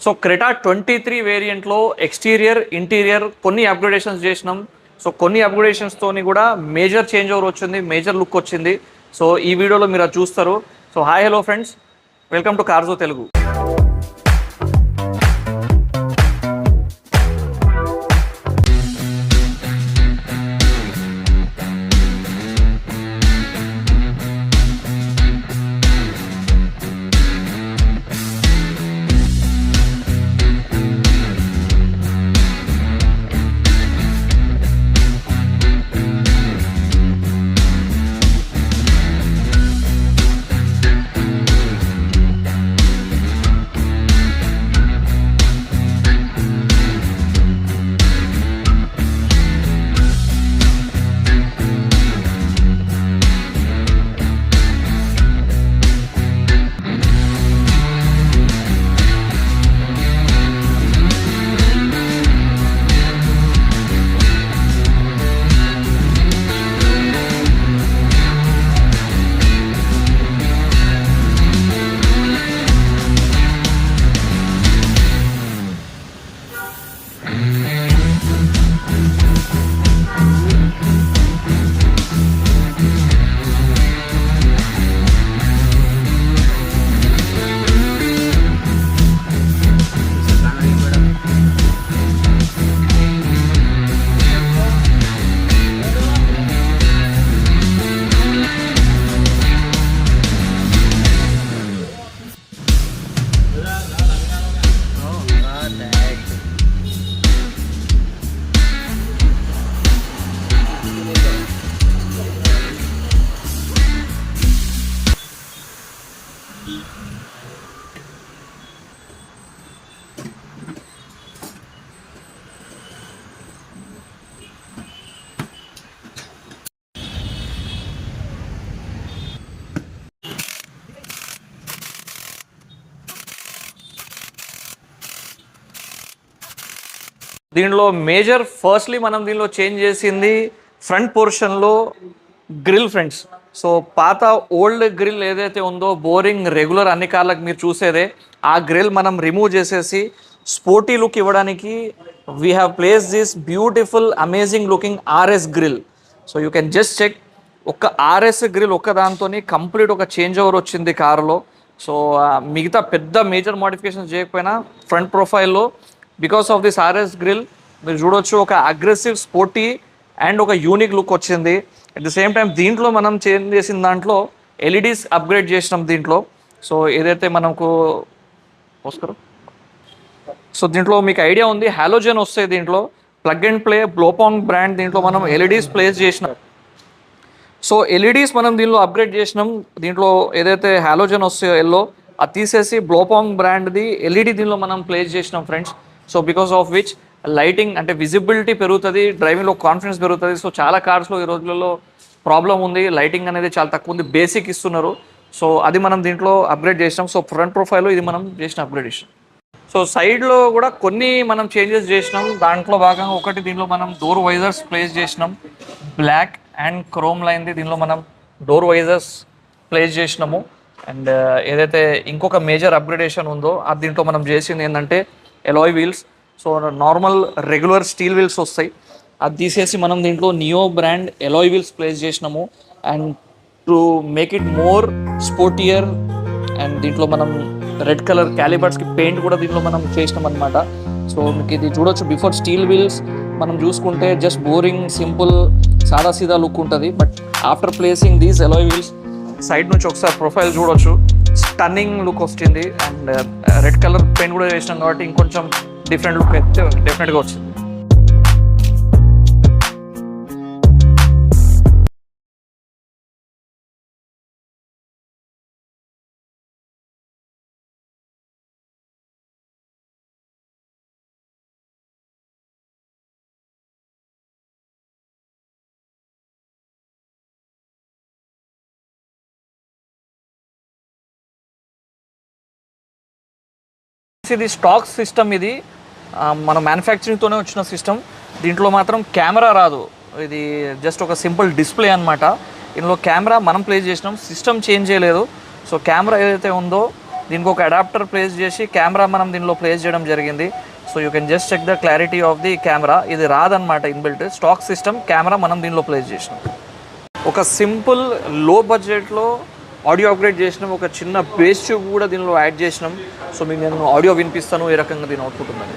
So Creta 23 వేరియంట్లో exterior interior కొన్ని upgradations చేసినాం. సో కొన్ని అప్గ్రేడేషన్స్తోని కూడా మేజర్ చేంజ్ ఓవర్ వచ్చింది, మేజర్ లుక్ వచ్చింది. సో ఈ వీడియోలో మీరు అది చూస్తారు. So hi hello friends, welcome to Carzo Telugu. దీనిలో మేజర్ ఫస్ట్లీ మనం దీనిలో చేంజ్ చేసింది ఫ్రంట్ పోర్షన్లో గ్రిల్ ఫ్రెండ్స్. సో పాత ఓల్డ్ గ్రిల్ ఏదైతే ఉందో బోరింగ్ రెగ్యులర్ అన్ని కార్లకు మీరు చూసేదే, ఆ గ్రిల్ మనం రిమూవ్ చేసేసి స్పోర్టీ లుక్ ఇవ్వడానికి we have place this beautiful amazing looking RS grill. So you can just check, ఒక్క ఆర్ఎస్ గ్రిల్ ఒక్క దాంతో కంప్లీట్ ఒక చేంజ్ ఓవర్ వచ్చింది కారులో. సో మిగతా పెద్ద మేజర్ మోడిఫికేషన్స్ చేయకపోయినా ఫ్రంట్ ప్రొఫైల్లో because of this RS grille మీరు చూడొచ్చు ఒక అగ్రెసివ్ స్పోర్టీ అండ్ ఒక యూనిక్ లుక్ వచ్చింది. అట్ ది సేమ్ టైం దీంట్లో మనం చేంజ్ చేసిన దాంట్లో ఎల్ఈడీస్ అప్గ్రేడ్ చేసినాం దీంట్లో. సో ఏదైతే మనకు వస్తారు, సో దీంట్లో మీకు ఐడియా ఉంది హాలోజన్ వస్తాయి దీంట్లో, ప్లగ్ అండ్ ప్లే బ్లోపాంగ్ బ్రాండ్ దీంట్లో మనం ఎల్ఈడీస్ ప్లేస్ చేసినాం. సో ఎల్ఈడీస్ మనం దీనిలో అప్గ్రేడ్ చేసినాం. దీంట్లో ఏదైతే హాలోజన్ వస్తాయో ఎల్లో అది తీసేసి బ్లోపాంగ్ బ్రాండ్ది ఎల్ఈడి దీనిలో మనం ప్లేస్ చేసినాం friends. So because of which lighting అంటే విజిబిలిటీ పెరుగుతుంది, డ్రైవింగ్లో కాన్ఫిడెన్స్ పెరుగుతుంది. సో చాలా కార్స్లో ఈ రోజులలో ప్రాబ్లం ఉంది, లైటింగ్ అనేది చాలా తక్కువ ఉంది, బేసిక్ ఇస్తున్నారు. సో అది మనం దీంట్లో అప్గ్రేడ్ చేసినాం. సో ఫ్రంట్ ప్రొఫైల్లో ఇది మనం చేసిన అప్గ్రేడేషన్. సో సైడ్లో కూడా కొన్ని మనం చేంజెస్ చేసినాం. దాంట్లో భాగంగా ఒకటి దీనిలో మనం డోర్ వైజర్స్ ప్లేస్ చేసినాం, బ్లాక్ అండ్ క్రోమ్ లైన్ది దీనిలో మనం డోర్ వైజర్స్ ప్లేస్ చేసినాము. అండ్ ఏదైతే ఇంకొక మేజర్ అప్గ్రేడేషన్ ఉందో అది దీంట్లో మనం చేసింది ఏంటంటే alloy wheels. So normal regular steel wheels వస్తాయి, అది తీసేసి మనం దీంట్లో neo brand alloy wheels place చేసినాము. And to make it more sportier, and దీంట్లో మనం రెడ్ కలర్ క్యాలిబర్స్కి పెయింట్ కూడా దీంట్లో మనం చేసినాం అనమాట. సో మీకు ఇది చూడొచ్చు, బిఫోర్ స్టీల్ వీల్స్ మనం చూసుకుంటే జస్ట్ బోరింగ్ సింపుల్ సాదా సీదా లుక్ ఉంటుంది. But after placing these alloy wheels side నుంచి ఒకసారి ప్రొఫైల్ చూడొచ్చు, స్టన్నింగ్ లుక్ వచ్చింది. అండ్ రెడ్ కలర్ పెయింట్ కూడా వేసినాం కాబట్టి ఇంకొంచెం డిఫరెంట్ లుక్ అయితే డెఫినెట్గా వచ్చింది. ఇది స్టాక్ సిస్టమ్, ఇది మన మ్యానుఫ్యాక్చరింగ్తోనే వచ్చిన సిస్టమ్. దీంట్లో మాత్రం కెమెరా రాదు, ఇది జస్ట్ ఒక సింపుల్ డిస్ప్లే అనమాట. ఇందులో కెమెరా మనం ప్లేస్ చేసినాం, సిస్టమ్ చేంజ్ చేయలేదు. సో కెమెరా ఏదైతే ఉందో దీనికి ఒక అడాప్టర్ ప్లేస్ చేసి కెమెరా మనం దీనిలో ప్లేస్ చేయడం జరిగింది. So you can just check the clarity of the camera. ఇది రాదనమాట ఇన్బిల్ట్, స్టాక్ సిస్టమ్ కెమెరా మనం దీనిలో ప్లేస్ చేసినాం. ఒక సింపుల్ లో బడ్జెట్లో ఆడియో అప్గ్రేడ్ చేసినాం. ఒక చిన్న బేస్ ట్యూబ్ కూడా దీనిలో యాడ్ చేసినాం. సో మీకు నేను ఆడియో వినిపిస్తాను ఏ రకంగా దీని అవుట్పుట్ ఉందని.